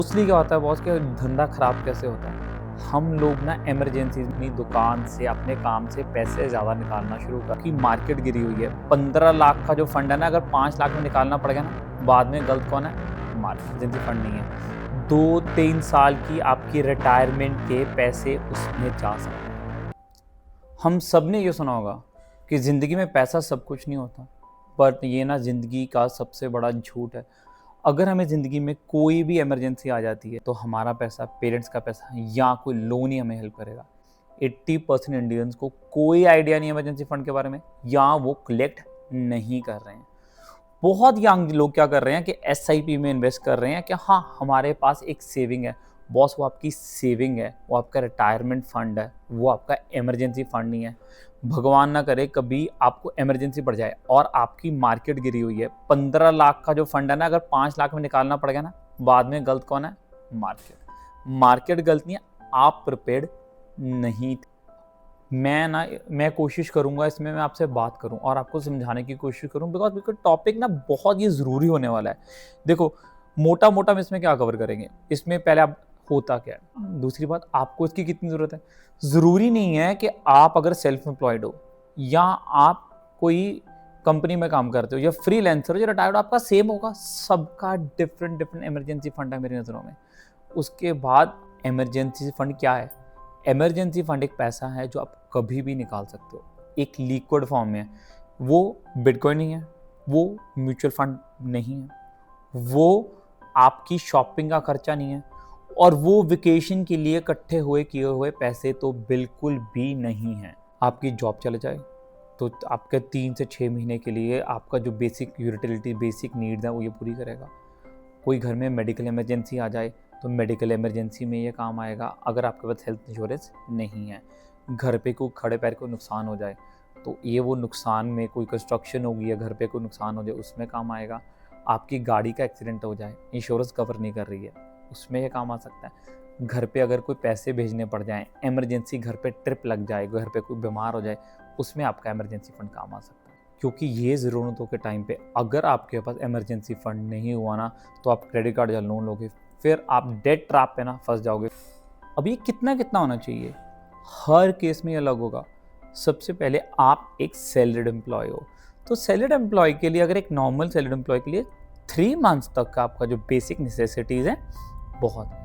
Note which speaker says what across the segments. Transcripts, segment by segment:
Speaker 1: Mostly क्या होता है बॉस कि धंधा खराब कैसे होता है। हम लोग ना इमरजेंसी अपनी दुकान से अपने काम से पैसे ज़्यादा निकालना शुरू कर कि मार्केट गिरी हुई है। 15 लाख का जो फंड है ना, अगर 5 लाख में निकालना पड़ेगा ना, बाद में गलत कौन है? मार्केट। इमरजेंसी फंड नहीं है। 2-3 साल की आपकी रिटायरमेंट के पैसे उसमें जा सकते हैं। हम सब ने ये सुना होगा कि ज़िंदगी में पैसा सब कुछ नहीं होता, बट ये ना ज़िंदगी का सबसे बड़ा झूठ है। अगर हमें ज़िंदगी में कोई भी इमरजेंसी आ जाती है तो हमारा पैसा, पेरेंट्स का पैसा या कोई लोन ही हमें हेल्प करेगा। 80% इंडियंस को कोई आइडिया नहीं है इमरजेंसी फंड के बारे में, या वो कलेक्ट नहीं कर रहे हैं। बहुत यंग लोग क्या कर रहे हैं कि एसआईपी में इन्वेस्ट कर रहे हैं कि हाँ हमारे पास एक सेविंग है। बॉस, वो आपकी सेविंग है, वो आपका रिटायरमेंट फंड है, वो आपका इमरजेंसी फंड नहीं है। भगवान ना करे कभी आपको इमरजेंसी पड़ जाए और आपकी मार्केट गिरी हुई है। 15 लाख का जो फंड है ना, अगर 5 लाख में निकालना पड़ेगा ना, बाद में गलत कौन है? मार्केट। मार्केट गलत नहीं है, आप प्रिपेयर्ड नहीं थे। मैं कोशिश करूँगा इसमें मैं आपसे बात करूँ और आपको समझाने की कोशिश करूँ, बिकॉज़ टॉपिक ना बहुत ही ज़रूरी होने वाला है। देखो, मोटा-मोटा हम इसमें क्या कवर करेंगे, इसमें पहले आप होता क्या है? दूसरी बात, आपको इसकी कितनी ज़रूरत है? ज़रूरी नहीं है कि आप अगर सेल्फ एम्प्लॉयड हो या आप कोई कंपनी में काम करते हो या फ्रीलांसर हो या रिटायर्ड हो, आपका सेम होगा। सबका डिफरेंट इमरजेंसी फंड है मेरी नज़रों में। उसके बाद इमरजेंसी फंड क्या है? इमरजेंसी फंड एक पैसा है जो आप कभी भी निकाल सकते हो, एक लिक्विड फॉर्म में है। वो बिटकॉइन नहीं है, वो म्यूचुअल फंड नहीं है, वो आपकी शॉपिंग का खर्चा नहीं है, और वो वेकेशन के लिए इकट्ठे हुए किए हुए पैसे तो बिल्कुल भी नहीं है। आपकी जॉब चले जाए तो आपके 3 से 6 महीने के लिए आपका जो बेसिक यूटिलिटी, बेसिक नीड्स है, वो ये पूरी करेगा। कोई घर में मेडिकल इमरजेंसी आ जाए तो मेडिकल इमरजेंसी में ये काम आएगा। अगर आपके पास हेल्थ इंश्योरेंस नहीं है, घर पे कोई खड़े पैर को नुकसान हो जाए तो ये वो नुकसान में, कोई कंस्ट्रक्शन होगी या घर पे कोई नुकसान हो जाए उसमें काम आएगा। आपकी गाड़ी का एक्सीडेंट हो जाए, इंश्योरेंस कवर नहीं कर रही है, उसमें ये काम आ सकता है। घर पे अगर कोई पैसे भेजने पड़ जाएँ, इमरजेंसी घर पे ट्रिप लग जाए, घर पे कोई बीमार हो जाए, उसमें आपका इमरजेंसी फंड काम आ सकता है। क्योंकि ये ज़रूरतों के टाइम पे अगर आपके पास इमरजेंसी फंड नहीं हुआ ना, तो आप क्रेडिट कार्ड या लोन लोगे, फिर आप डेट ट्रैप पे ना फंस जाओगे। अब ये कितना कितना होना चाहिए, हर केस में ये अलग होगा। सबसे पहले आप एक सैलरीड एम्प्लॉय हो, तो सैलरीड एम्प्लॉय के लिए, अगर एक नॉर्मल सैलरीड एम्प्लॉय के लिए 3 मंथ्स तक का आपका जो बेसिक नेसेसिटीज़ है बहुत है।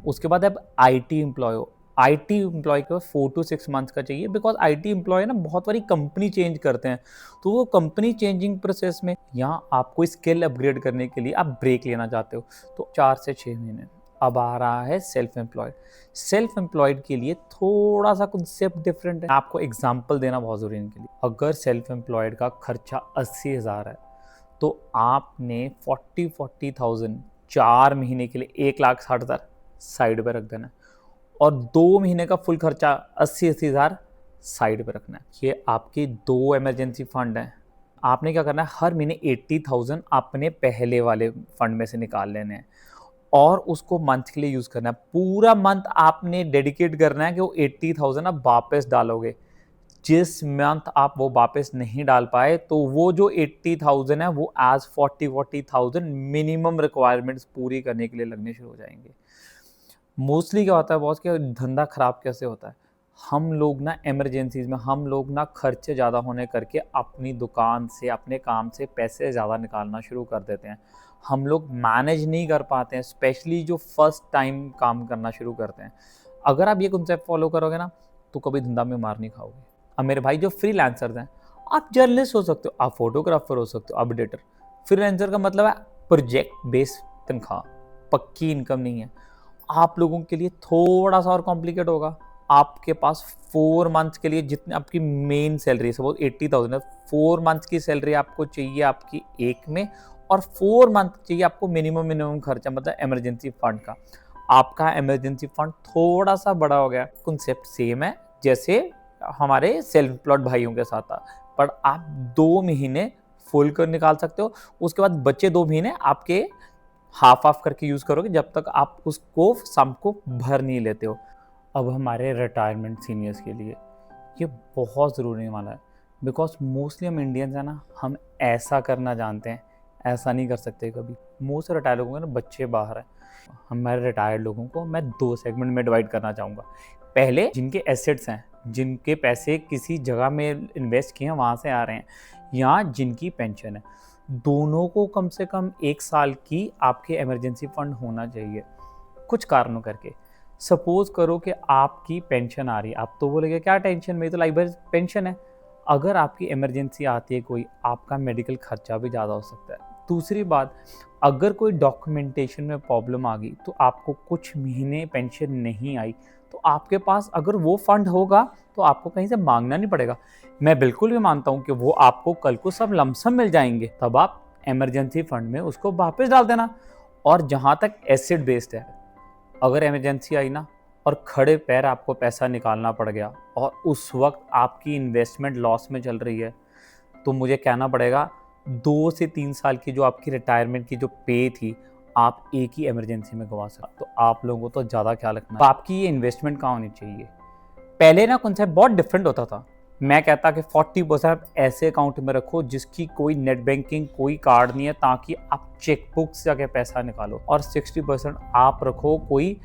Speaker 1: उसके बाद आप आईटी एम्प्लॉय हो, आईटी एम्प्लॉय को 4 to 6 मंथ्स का चाहिए, बिकॉज आईटी एम्प्लॉय ना बहुत बारी कंपनी चेंज करते हैं, तो वो कंपनी चेंजिंग प्रोसेस में यहाँ आपको स्किल अपग्रेड करने के लिए आप ब्रेक लेना चाहते हो, तो 4 से 6 महीने। अब आ रहा है सेल्फ एम्प्लॉयड। सेल्फ एम्प्लॉयड के लिए थोड़ा सा कॉन्सेप्ट डिफरेंट है। आपको एग्जांपल देना बहुत ज़रूरी है इनके लिए। अगर सेल्फ एम्प्लॉयड का खर्चा 80,000 है तो आपने 40,000 4 महीने के लिए 1,60,000 साइड पे रख देना है, और 2 महीने का फुल खर्चा 80,000 साइड पे रखना है। ये आपके 2 इमरजेंसी फंड हैं। आपने क्या करना है, हर महीने 80,000 अपने पहले वाले फंड में से निकाल लेने हैं और उसको मंथ के लिए यूज़ करना है। पूरा मंथ आपने डेडिकेट करना है कि वो 80,000 आप वापस डालोगे। जिस मंथ आप वो वापस नहीं डाल पाए तो वो जो 80,000 है वो एज 40,000 मिनिमम रिक्वायरमेंट्स पूरी करने के लिए लगने शुरू हो जाएंगे। मोस्टली क्या होता है बॉस कि धंधा खराब कैसे होता है, हम लोग ना इमरजेंसीज में, हम लोग ना खर्चे ज़्यादा होने करके अपनी दुकान से, अपने काम से पैसे ज़्यादा निकालना शुरू कर देते हैं। हम लोग मैनेज नहीं कर पाते हैं, स्पेशली जो फर्स्ट टाइम काम करना शुरू करते हैं। अगर आप ये कॉन्सेप्ट फॉलो करोगे ना, तो कभी धंधा में मार नहीं खाओगे। अब मेरे भाई जो फ्रीलांसर्स हैं, आप जर्नलिस्ट हो सकते हो, आप फोटोग्राफर हो सकते हो, आप एडिटर। फ्रीलांसर का मतलब है प्रोजेक्ट बेस्ड तनख्वाह, पक्की इनकम नहीं है। आप लोगों के लिए थोड़ा सा और कॉम्प्लिकेट होगा। आपके पास 4 मंथ्स के लिए जितने आपकी मेन सैलरी है, सपोज 80,000 है, 4 मंथ्स की सैलरी आपको चाहिए आपकी एक में, और 4 मंथ चाहिए आपको मिनिमम खर्चा, मतलब इमरजेंसी फंड का। आपका इमरजेंसी फंड थोड़ा सा बड़ा हो गया। कॉन्सेप्ट सेम है जैसे हमारे सेल्फ एम्प्लॉयड भाइयों के साथ था, पर आप 2 महीने फुल कर निकाल सकते हो। उसके बाद बचे 2 महीने आपके हाफ ऑफ करके यूज़ करोगे जब तक आप उसको सम को भर नहीं लेते हो। अब हमारे रिटायरमेंट सीनियर्स के लिए ये बहुत ज़रूरी वाला है, बिकॉज मोस्टली हम इंडियंस हैं ना, हम ऐसा करना जानते हैं, ऐसा नहीं कर सकते कभी। मोस्ट रिटायर्ड लोगों के ना बच्चे बाहर हैं। हमारे रिटायर्ड लोगों को मैं 2 सेगमेंट में डिवाइड करना चाहूँगा। पहले जिनके एसेट्स हैं, जिनके पैसे किसी जगह में इन्वेस्ट किए हैं वहाँ से आ रहे हैं, या जिनकी पेंशन है। दोनों को कम से कम 1 साल की आपके इमरजेंसी फंड होना चाहिए, कुछ कारणों करके। सपोज़ करो कि आपकी पेंशन आ रही है, आप तो बोलोगे क्या टेंशन, मेरी तो लाइफ भर पेंशन है। अगर आपकी इमरजेंसी आती है कोई, आपका मेडिकल खर्चा भी ज़्यादा हो सकता है। दूसरी बात, अगर कोई डॉक्यूमेंटेशन में प्रॉब्लम आ गई तो आपको कुछ महीने पेंशन नहीं आई, तो आपके पास अगर वो फंड होगा तो आपको कहीं से मांगना नहीं पड़ेगा। मैं बिल्कुल भी मानता हूँ कि वो आपको कल को सब लमसम मिल जाएंगे, तब आप इमरजेंसी फंड में उसको वापस डाल देना। और जहाँ तक एसेट बेस्ड है, अगर इमरजेंसी आई ना और खड़े पैर आपको पैसा निकालना पड़ गया और उस वक्त आपकी इन्वेस्टमेंट लॉस में चल रही है, तो मुझे कहना पड़ेगा 2 से 3 साल की जो आपकी रिटायरमेंट की जो पे थी, आप एक ही इमरजेंसी में गवा सकते। तो आप लोगों को तो ज़्यादा ख्याल रखना है। आपकी ये इन्वेस्टमेंट कहाँ होनी चाहिए? पहले ना कॉन्सेप्ट बहुत डिफरेंट होता था। मैं कहता कि 40% आप ऐसे अकाउंट में रखो जिसकी कोई नेट बैंकिंग, कोई कार्ड नहीं है, ताकि आप चेकबुक से जाके पैसा निकालो, और 60% आप रखो कोई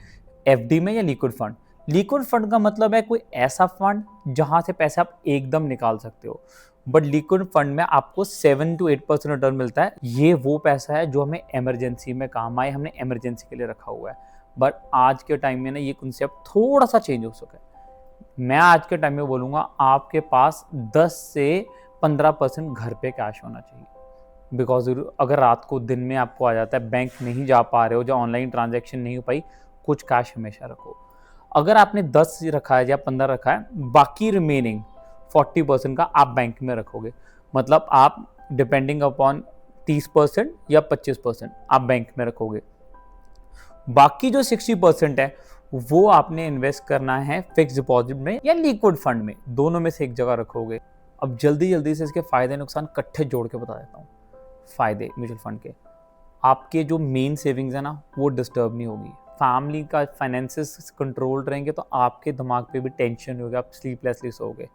Speaker 1: एफडी में या लिक्विड फंड। लिक्विड फंड का मतलब है कोई ऐसा फंड जहां से पैसा आप एकदम निकाल सकते हो, बट लिक्विड फंड में आपको 7 to 8% रिटर्न मिलता है। ये वो पैसा है जो हमें इमरजेंसी में काम आए, हमने इमरजेंसी के लिए रखा हुआ है। बट आज के टाइम में ना ये कॉन्सेप्ट थोड़ा सा चेंज हो सका है। मैं आज के टाइम में बोलूँगा आपके पास 10 से 15% घर पे कैश होना चाहिए। बिकॉज अगर रात को दिन में आपको आ जाता है, बैंक नहीं जा पा रहे हो, जो ऑनलाइन ट्रांजैक्शन नहीं हो पाई, कुछ कैश हमेशा रखो। अगर आपने 10 रखा है या 15 रखा है, बाकी रिमेनिंग 40% का आप बैंक में रखोगे। मतलब आप डिपेंडिंग अपॉन 30% या 25% आप बैंक में रखोगे। बाकी जो 60% है वो आपने इन्वेस्ट करना है फिक्स डिपॉजिट में या लिक्विड फंड में, दोनों में से एक जगह रखोगे। अब जल्दी जल्दी से इसके फायदे नुकसान इकट्ठे जोड़ के बता देता हूँ। फायदे म्यूचुअल फंड के, आपके जो मेन सेविंग्स है ना वो डिस्टर्ब नहीं होगी, फैमिली का फाइनेंसेस कंट्रोल रहेंगे, तो आपके दिमाग पे भी टेंशन नहीं होगी, आप स्लीपलेसली सोओगे।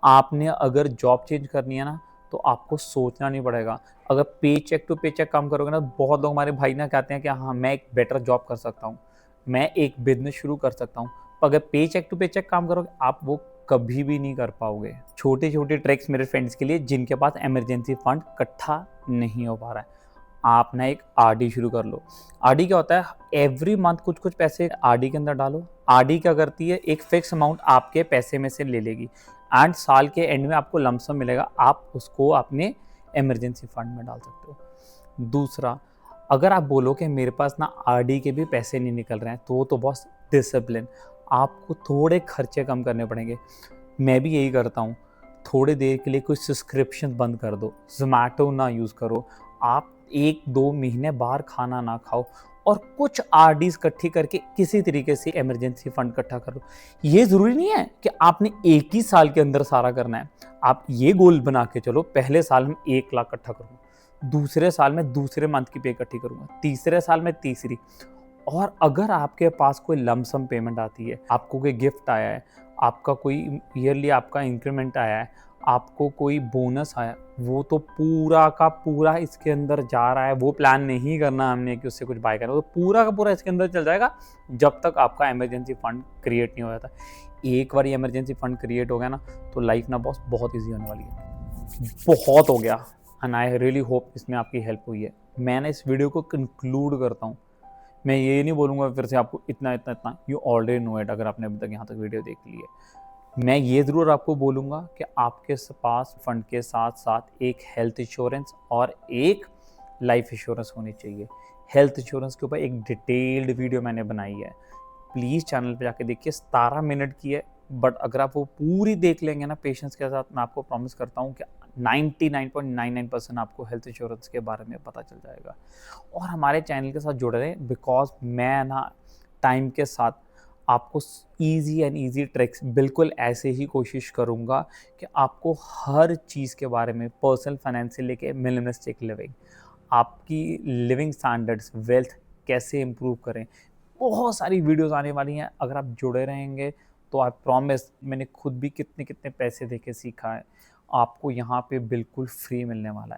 Speaker 1: आपने अगर जॉब चेंज करनी है ना तो आपको सोचना नहीं पड़ेगा। अगर पे चेक टू पे चेक काम करोगे ना, बहुत लोग हमारे भाई ना कहते हैं कि हाँ मैं एक बेटर जॉब कर सकता हूँ, मैं एक बिजनेस शुरू कर सकता हूँ, पर अगर पे चेक टू पे चेक काम करोगे आप वो कभी भी नहीं कर पाओगे। छोटे छोटे ट्रिक्स मेरे फ्रेंड्स के लिए जिनके पास इमरजेंसी फंड इकट्ठा नहीं हो पा रहा है, आप ना एक आरडी शुरू कर लो। आरडी क्या होता है? एवरी मंथ कुछ कुछ पैसे आरडी के अंदर डालो। आरडी क्या करती है? एक फिक्स अमाउंट आपके पैसे में से ले लेगी एंड साल के एंड में आपको लमसम मिलेगा, आप उसको अपने इमरजेंसी फंड में डाल सकते हो। दूसरा, अगर आप बोलो कि मेरे पास ना आरडी के भी पैसे नहीं निकल रहे हैं, तो वो तो बहुत डिसिप्लिन, आपको थोड़े खर्चे कम करने पड़ेंगे। मैं भी यही करता हूँ, थोड़ी देर के लिए कोई सब्सक्रिप्शन बंद कर दो, जोमेटो ना यूज़ करो, आप 1-2 महीने बाहर खाना ना खाओ, और कुछ आरडीज इकट्ठी करके किसी तरीके से इमरजेंसी फंड इकट्ठा करो। ये ज़रूरी नहीं है कि आपने एक ही साल के अंदर सारा करना है। आप ये गोल बना के चलो, पहले साल में 1 लाख इकट्ठा करूँगा, दूसरे साल में दूसरे मंथ की पे इकट्ठी करूँगा, तीसरे साल में तीसरी। और अगर आपके पास कोई लमसम पेमेंट आती है, आपको कोई गिफ्ट आया है, आपका कोई ईयरली आपका इंक्रीमेंट आया है, आपको कोई बोनस आया, वो तो पूरा का पूरा इसके अंदर जा रहा है। वो प्लान नहीं करना हमने कि उससे कुछ बाय करना, तो पूरा का पूरा इसके अंदर चल जाएगा जब तक आपका इमरजेंसी फंड क्रिएट नहीं हो जाता। एक बार इमरजेंसी फंड क्रिएट हो गया ना तो लाइफ ना बॉस बहुत ईजी होने वाली है। बहुत हो गया एंड आई रियली होप इसमें आपकी हेल्प हुई है। मैं ना इस वीडियो को कंक्लूड करता हूँ। मैं ये नहीं बोलूँगा फिर से आपको इतना इतना इतना, यू ऑलरेडी नो इट अगर आपने अभी तक यहाँ तक वीडियो देख ली है। मैं ये ज़रूर आपको बोलूँगा कि आपके पास फंड के साथ साथ एक हेल्थ इंश्योरेंस और एक लाइफ इंश्योरेंस होनी चाहिए। हेल्थ इंश्योरेंस के ऊपर एक डिटेल्ड वीडियो मैंने बनाई है, प्लीज़ चैनल पे जाके देखिए। 17 मिनट की है, बट अगर आप वो पूरी देख लेंगे ना पेशेंस के साथ, मैं आपको प्रॉमिस करता हूँ कि 99.99% आपको हेल्थ इंश्योरेंस के बारे में पता चल जाएगा। और हमारे चैनल के साथ जुड़े रहें, बिकॉज मैं ना टाइम के साथ आपको ईजी एंड ईजी ट्रिक्स बिल्कुल ऐसे ही कोशिश करूँगा कि आपको हर चीज़ के बारे में, पर्सनल फाइनेंस से लेके मिनिमलिस्टिक लिविंग, आपकी लिविंग स्टैंडर्ड्स, वेल्थ कैसे इम्प्रूव करें, बहुत सारी वीडियोस आने वाली हैं। अगर आप जुड़े रहेंगे तो आई प्रॉमिस, मैंने खुद भी कितने कितने पैसे देके सीखा है, आपको यहाँ पे बिल्कुल फ्री मिलने वाला है।